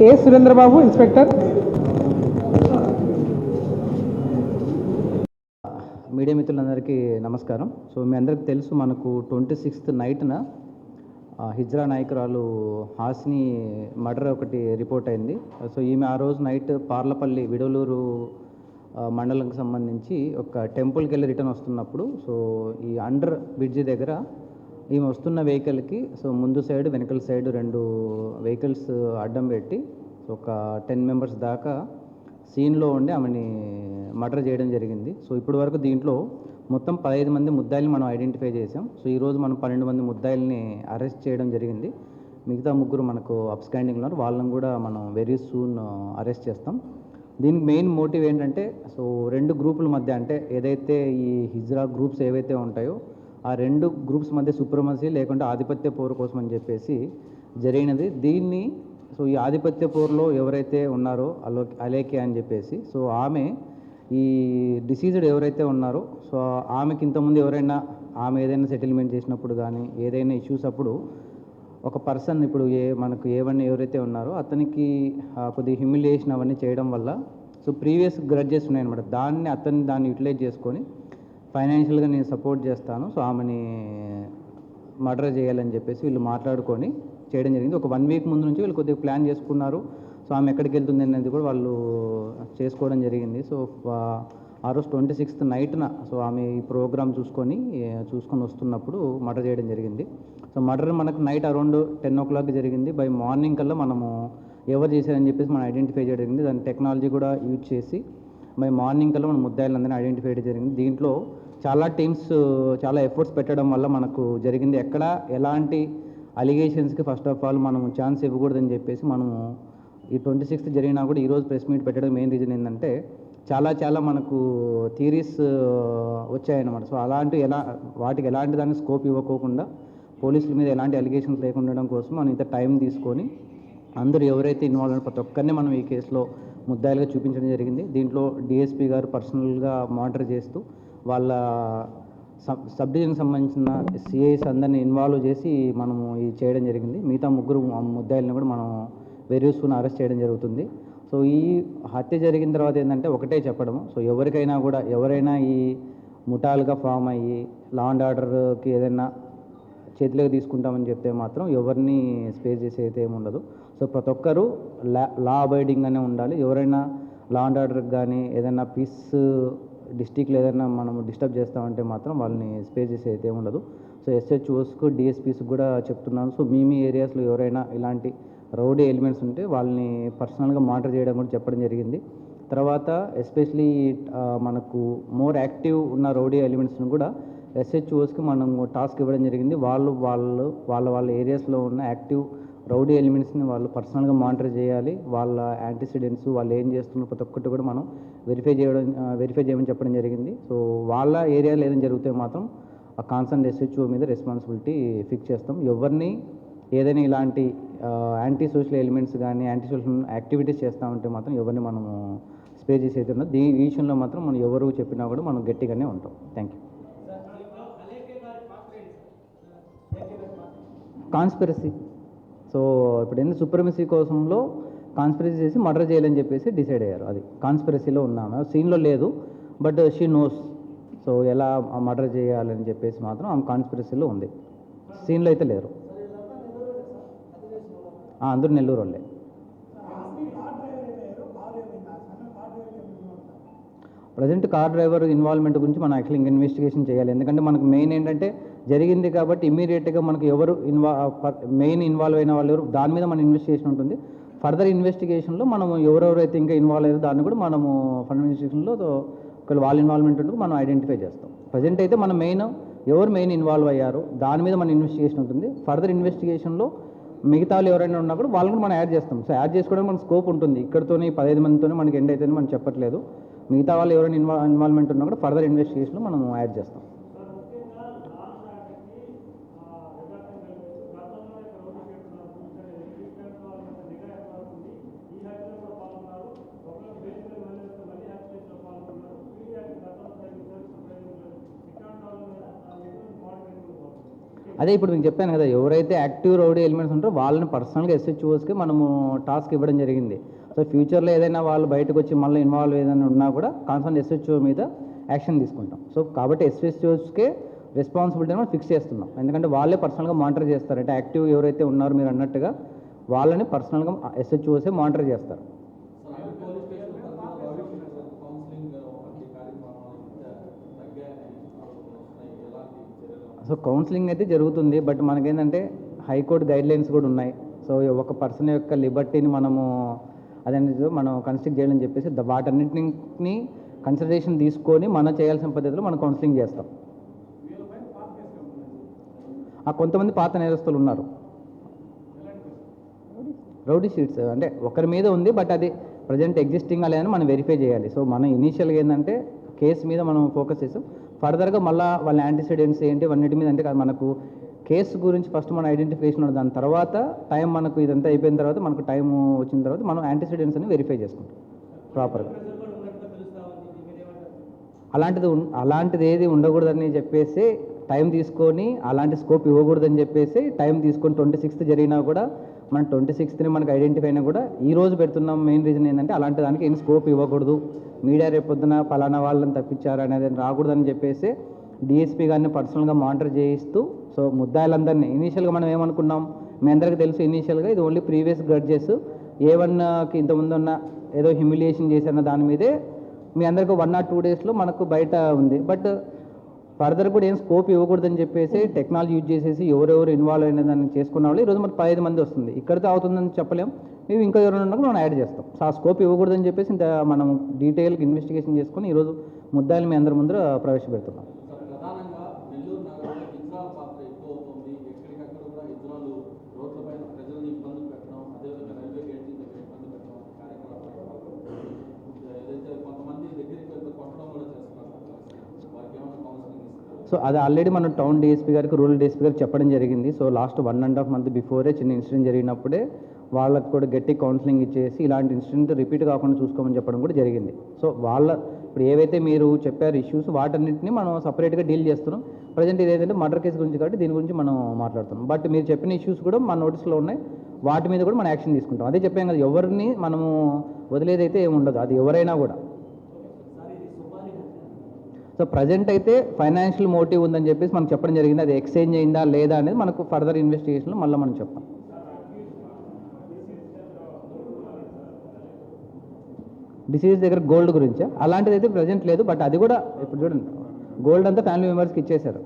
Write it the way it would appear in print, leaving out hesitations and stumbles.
ఏ Surendra Babu inspector. Media మిత్రులందరికీ నమస్కారం. So మీ అందరికీ తెలుసు, మనకు 26th నైట్న హిజ్రా నాయకురాలు హాసిని మర్డర్ ఒకటి రిపోర్ట్ అయింది. సో ఈమె ఆ రోజు నైట్ పార్లపల్లి విడవలూరు మండలంకి సంబంధించి ఒక టెంపుల్కి వెళ్ళి రిటర్న్ వస్తున్నప్పుడు, సో ఈ అండర్ బ్రిడ్జి దగ్గర ఈమె వస్తున్న వెహికల్కి సో ముందు సైడ్ వెనకల సైడ్ 2 వెహికల్స్ అడ్డం పెట్టి ఒక 10 మెంబర్స్ దాకా సీన్లో ఉండి ఆమెని మర్డర్ చేయడం జరిగింది. సో ఇప్పటి వరకు దీంట్లో మొత్తం 15 మంది ముద్దాయిల్ని మనం ఐడెంటిఫై చేసాం. సో ఈరోజు మనం 12 మంది ముద్దాయిల్ని అరెస్ట్ చేయడం జరిగింది. మిగతా 3 మనకు అప్స్టాండింగ్ ఉన్నారు, వాళ్ళని కూడా మనం వెరీ సూన్ అరెస్ట్ చేస్తాం. దీనికి మెయిన్ మోటివ్ ఏంటంటే, సో 2 గ్రూపుల మధ్య, అంటే ఏదైతే ఈ హిజ్రా గ్రూప్స్ ఏవైతే ఉంటాయో ఆ 2 గ్రూప్స్ మధ్య సుప్రమసీ లేకుంటే ఆధిపత్య పోరు కోసం అని చెప్పేసి జరిగినది. దీన్ని సో ఈ ఆధిపత్య పోరులో ఎవరైతే ఉన్నారో అలేఖ్య అని చెప్పేసి, సో ఆమె ఈ డిసీజ్డ్ ఎవరైతే ఉన్నారో, సో ఆమెకి ఇంతకుముందు ఎవరైనా ఆమె ఏదైనా సెటిల్మెంట్ చేసినప్పుడు కానీ ఏదైనా ఇష్యూస్ అప్పుడు ఒక పర్సన్ ఇప్పుడు మనకు ఏవన్నీ ఎవరైతే ఉన్నారో అతనికి కొద్దిగా హ్యూమిలియేషన్ అవన్నీ చేయడం వల్ల సో ప్రీవియస్ గ్రడ్జెస్ ఉన్నాయన్నమాట. దాన్ని యూటిలైజ్ చేసుకొని ఫైనాన్షియల్గా నేను సపోర్ట్ చేస్తాను, సో ఆమెని మర్డర్ చేయాలని చెప్పేసి వీళ్ళు మాట్లాడుకొని చేయడం జరిగింది. ఒక 1 వీక్ ముందు నుంచి వీళ్ళు కొద్దిగా ప్లాన్ చేసుకున్నారు. సో ఆమె ఎక్కడికి వెళ్తుంది అనేది కూడా వాళ్ళు చేసుకోవడం జరిగింది. సో ఆ రోజు 26th నైట్న సో ఆమె ఈ ప్రోగ్రామ్ చూసుకొని వస్తున్నప్పుడు మర్డర్ చేయడం జరిగింది. సో మర్డర్ మనకు నైట్ అరౌండ్ 10 o'clock జరిగింది. బై మార్నింగ్ కల్లా మనము ఎవరు చేశారని చెప్పేసి మనం ఐడెంటిఫై చేయడం జరిగింది. దాని టెక్నాలజీ కూడా యూజ్ చేసి బై మార్నింగ్ కల్లా మనం ముద్దాయిలందరినీ ఐడెంటిఫై చేయడం జరిగింది. దీంట్లో చాలా టీమ్స్ చాలా ఎఫర్ట్స్ పెట్టడం వల్ల మనకు జరిగింది. ఎక్కడ ఎలాంటి అలిగేషన్స్కి ఫస్ట్ ఆఫ్ ఆల్ మనం ఛాన్స్ ఇవ్వకూడదని చెప్పేసి మనము ఈ 26th జరిగినా కూడా ఈరోజు ప్రెస్ మీట్ పెట్టడం మెయిన్ రీజన్ ఏంటంటే, చాలా మనకు థియరీస్ వచ్చాయన్నమాట. సో వాటికి ఎలాంటి దాన్ని స్కోప్ ఇవ్వకోకుండా పోలీసుల మీద ఎలాంటి అలిగేషన్స్ లేకుండా ఉండడం కోసం మనం ఇంత టైం తీసుకొని అందరూ ఎవరైతే ఇన్వాల్వ్ అయిన ప్రతి ఒక్కరిని మనం ఈ కేసులో ముద్దాయిలుగా చూపించడం జరిగింది. దీంట్లో డిఎస్పీ గారు పర్సనల్గా మానిటర్ చేస్తూ వాళ్ళ సబ్ డివిజన్కి సంబంధించిన సిఐస్ అందరినీ ఇన్వాల్వ్ చేసి మనము ఇది చేయడం జరిగింది. మిగతా 3 ముద్దాయిలను కూడా మనం వెరీ సూన్ అరెస్ట్ చేయడం జరుగుతుంది. సో ఈ హత్య జరిగిన తర్వాత ఏంటంటే ఒకటే చెప్పడము, సో ఎవరైనా ఈ ముఠాలుగా ఫామ్ అయ్యి లా అండ్ ఆర్డర్కి ఏదైనా చేతిలోకి తీసుకుంటామని చెప్తే మాత్రం ఎవరిని స్పేస్ చేసి అయితే ఏమి ఉండదు. సో ప్రతి ఒక్కరూ లా అబైడింగ్గానే ఉండాలి. ఎవరైనా లా అండ్ ఆర్డర్కి కానీ ఏదైనా పీస్ డిస్టిక్లో ఏదైనా మనం డిస్టర్బ్ చేస్తామంటే మాత్రం వాళ్ళని స్పేస్ చేసి అయితే ఉండదు. సో ఎస్హెచ్ఓస్కు డిఎస్పీస్కి కూడా చెప్తున్నాను. సో మీ ఏరియాస్లో ఎవరైనా ఇలాంటి రౌడీ ఎలిమెంట్స్ ఉంటే వాళ్ళని పర్సనల్గా మానిటర్ చేయడం కూడా చెప్పడం జరిగింది. తర్వాత ఎస్పెషలీ మనకు మోర్ యాక్టివ్ ఉన్న రౌడీ ఎలిమెంట్స్ని కూడా ఎస్హెచ్ఓస్కి మనం టాస్క్ ఇవ్వడం జరిగింది. వాళ్ళ ఏరియాస్లో ఉన్న యాక్టివ్ రౌడీ ఎలిమెంట్స్ని వాళ్ళు పర్సనల్గా మానిటర్ చేయాలి. వాళ్ళ యాంటీసిడెంట్స్ వాళ్ళు ఏం చేస్తున్నారు ప్రతి ఒక్కటి కూడా మనం వెరిఫై చేయమని చెప్పడం జరిగింది. సో వాళ్ళ ఏరియాలో ఏదైనా జరిగితే మాత్రం ఆ కాన్సర్న్ ఎస్హెచ్ఓ మీద రెస్పాన్సిబిలిటీ ఫిక్స్ చేస్తాం. ఎవరిని ఏదైనా ఇలాంటి యాంటీ సోషల్ ఎలిమెంట్స్ కానీ యాంటీ సోషల్ యాక్టివిటీస్ చేస్తామంటే మాత్రం ఎవరిని మనము స్పేస్ చేసి అయితే ఉన్నది. ఈ విషయంలో మాత్రం మనం ఎవరు చెప్పినా కూడా మనం గట్టిగానే ఉంటాం. Thank you. కాన్స్పిరసీ, సో ఇప్పుడు ఏంటి సుప్రమసీ కోసంలో కాన్స్పిరసీ చేసి మర్డర్ చేయాలని చెప్పేసి డిసైడ్ అయ్యారు. అది కాన్స్పిరసీలో ఉన్నాము, సీన్లో లేదు, బట్ షీ నోస్. సో ఎలా మర్డర్ చేయాలని చెప్పేసి మాత్రం ఆమె కాన్స్పిరసీలో ఉంది, సీన్లో అయితే లేరు. అందరూ నెల్లూరు వాళ్ళే. ప్రజెంట్ కార్ డ్రైవర్ ఇన్వాల్వ్మెంట్ గురించి మనం యాక్చువల్లీ ఇన్వెస్టిగేషన్ చేయాలి. ఎందుకంటే మనకు మెయిన్ ఏంటంటే జరిగింది కాబట్టి ఇమీడియట్గా మనకు ఎవరు మెయిన్ ఇన్వాల్వ్ అయిన వాళ్ళు ఎవరు దాని మీద మన ఇన్వెస్టిగేషన్ ఉంటుంది. ఫర్దర్ ఇన్వెస్టిగేషన్లో మనము ఎవరెవరైతే ఇంకా ఇన్వాల్వ్ అయ్యారో దాన్ని కూడా మనము ఫర్దర్ ఇన్వెస్టిగేషన్లో ఒకవేళ వాళ్ళ ఇన్వాల్వ్మెంట్ ఉంటే మనం ఐడెంటిఫై చేస్తాం. ప్రజెంట్ అయితే మనం ఎవరు మెయిన్ ఇన్వాల్వ్ అయ్యారో దాని మీద మన ఇన్వెస్టిగేషన్ ఉంటుంది. ఫర్దర్ ఇన్వెస్టిగేషన్లో మిగతా వాళ్ళు ఎవరైనా ఉన్నా కూడా వాళ్ళని కూడా మనం యాడ్ చేస్తాం. సో యాడ్ చేసుకోవడానికి మనకు స్కోప్ ఉంటుంది. ఇక్కడితోనే 15 మందితోనే మనకి ఎండ్ అవుతుందని మనం చెప్పట్లేదు. మిగతా వాళ్ళు ఎవరైనా ఇన్వాల్వ్మెంట్ ఉన్నా కూడా ఫర్దర్ ఇన్వెస్టిగేషన్లో మనం యాడ్ చేస్తాం. అదే ఇప్పుడు మీకు చెప్పాను కదా, ఎవరైతే యాక్టివ్ రౌడీ ఎలిమెంట్స్ ఉంటారో వాళ్ళని పర్సనల్గా ఎస్హెచ్ఓస్కి మనము టాస్క్ ఇవ్వడం జరిగింది. సో ఫ్యూచర్లో ఏదైనా వాళ్ళు బయటకు వచ్చి మళ్ళీ ఇన్వాల్వ్ ఏదైనా ఉన్నా కూడా కన్సర్న్ ఎస్హెచ్ఓ మీద యాక్షన్ తీసుకుంటాం. సో కాబట్టి ఎస్హెచ్ఓస్కే రెస్పాన్సిబిలిటీ మనం ఫిక్స్ చేస్తున్నాం, ఎందుకంటే వాళ్ళే పర్సనల్గా మానిటర్ చేస్తారు. అంటే యాక్టివ్ ఎవరైతే ఉన్నారో మీరు అన్నట్టుగా వాళ్ళని పర్సనల్గా ఎస్హెచ్ఓసే మానిటర్ చేస్తారు. సో కౌన్సిలింగ్ అయితే జరుగుతుంది, బట్ మనకేంటంటే హైకోర్టు గైడ్లైన్స్ కూడా ఉన్నాయి. సో ఒక పర్సన్ యొక్క లిబర్టీని మనము అదేంటి మనం కన్స్ట్రక్ట్ చేయాలని చెప్పేసి వాటన్నింటినీ కన్సిడరేషన్ తీసుకొని మనం చేయాల్సిన పద్ధతిలో మనం కౌన్సిలింగ్ చేస్తాం. కొంతమంది పాత నేరస్తులు ఉన్నారు. రౌడీ షీట్స్ అంటే ఒకరి మీద ఉంది, బట్ అది ప్రజెంట్ ఎగ్జిస్టింగ్ లేదని మనం వెరిఫై చేయాలి. సో మనం ఇనీషియల్గా ఏంటంటే కేసు మీద మనం ఫోకస్ చేస్తాం. ఫర్దర్గా మళ్ళీ వాళ్ళ యాంటీసిడెంట్స్ ఏంటి అన్నిటి మీద అంటే మనకు కేసు గురించి ఫస్ట్ మనం ఐడెంటిఫికేషన్ ఉంది, దాని తర్వాత టైం మనకు ఇదంతా అయిపోయిన తర్వాత మనకు టైం వచ్చిన తర్వాత మనం యాంటీసిడెంట్స్ అని వెరిఫై చేసుకుంటాం ప్రాపర్గా. అలాంటిది ఏది ఉండకూడదని చెప్పేసి టైం తీసుకొని, అలాంటి స్కోప్ ఇవ్వకూడదని చెప్పేసి టైం తీసుకొని 26th జరిగినా కూడా మనం 26th మనకు ఐడెంటిఫై అయినా కూడా ఈ రోజు పెడుతున్నాం. మెయిన్ రీజన్ ఏంటంటే అలాంటి దానికి ఏం స్కోప్ ఇవ్వకూడదు, మీడియా రేపొద్దున పలానా వాళ్ళని తప్పించారు అనేది రాకూడదని చెప్పేసి డిఎస్పీ గారిని పర్సనల్గా మానిటర్ చేయిస్తూ, సో ముద్దాయిలందరినీ ఇనీషియల్గా మనం ఏమనుకున్నాం, మీ అందరికీ తెలుసు ఇనీషియల్గా ఇది ఓన్లీ ప్రీవియస్ గ్రడ్జెస్ A1కి ఇంతకుముందు ఉన్న ఏదో హ్యూమిలియేషన్ చేసిన దాని మీదే మీ అందరికీ 1 or 2 daysలో మనకు బయట ఉంది. బట్ ఫర్దర్ కూడా ఏం స్కోప్ ఇవ్వకూడదని చెప్పేసి టెక్నాలజీ యూజ్ చేసేసి ఎవరెవరు ఇన్వాల్వ్ అయిన దాన్ని చేసుకున్న వాళ్ళు ఈరోజు మనకు 15 మంది వస్తుంది. ఇక్కడితో అవుతుందని చెప్పలేం, మేము ఇంకా ఎవరైనా ఉన్నాక మనం యాడ్ చేస్తాం. సో ఆ స్కోప్ ఇవ్వకూడదని చెప్పేసి ఇంత మనం డీటెయిల్గా ఇన్వెస్టిగేషన్ చేసుకుని ఈరోజు ముద్దాయిలు మీ అందరి ముందర ప్రవేశపెడుతున్నాం. సో అది ఆల్రెడీ మనం టౌన్ డిఎస్పీ గారికి, రూరల్ డిఎస్పీ గారికి చెప్పడం జరిగింది. సో లాస్ట్ 1.5 month బిఫోరే చిన్న ఇన్సిడెంట్ జరిగినప్పుడే వాళ్ళకు కూడా గట్టి కౌన్సిలింగ్ ఇచ్చేసి ఇలాంటి ఇన్సిడెంట్ రిపీట్ కాకుండా చూసుకోమని చెప్పడం కూడా జరిగింది. సో ఇప్పుడు ఏవైతే మీరు చెప్పారు ఇష్యూస్ వాటన్నింటినీ మనం సపరేట్గా డీల్ చేస్తున్నాం. ప్రజెంట్ ఇది ఏదైతే మర్డర్ కేసు గురించి కాబట్టి దీని గురించి మనం మాట్లాడుతున్నాం. బట్ మీరు చెప్పిన ఇష్యూస్ కూడా మన నోటీస్లో ఉన్నాయి, వాటి మీద కూడా మనం యాక్షన్ తీసుకుంటాం. అదే చెప్పాం కదా, ఎవరిని మనము వదిలేదైతే ఏమి ఉండదు, అది ఎవరైనా కూడా. సో ప్రజెంట్ అయితే ఫైనాన్షియల్ మోటివ్ ఉందని చెప్పేసి మనకు చెప్పడం జరిగింది. అది ఎక్స్చేంజ్ అయిందా లేదా అనేది మనకు ఫర్దర్ ఇన్వెస్టిగేషన్లో మళ్ళీ మనం చెప్తాం. డిసీజ్ దగ్గర గోల్డ్ గురించా అలాంటిది అయితే ప్రజెంట్ లేదు, బట్ అది కూడా ఇప్పుడు చూడండి గోల్డ్ అంతా ఫ్యామిలీ మెంబర్స్కి ఇచ్చేశారు.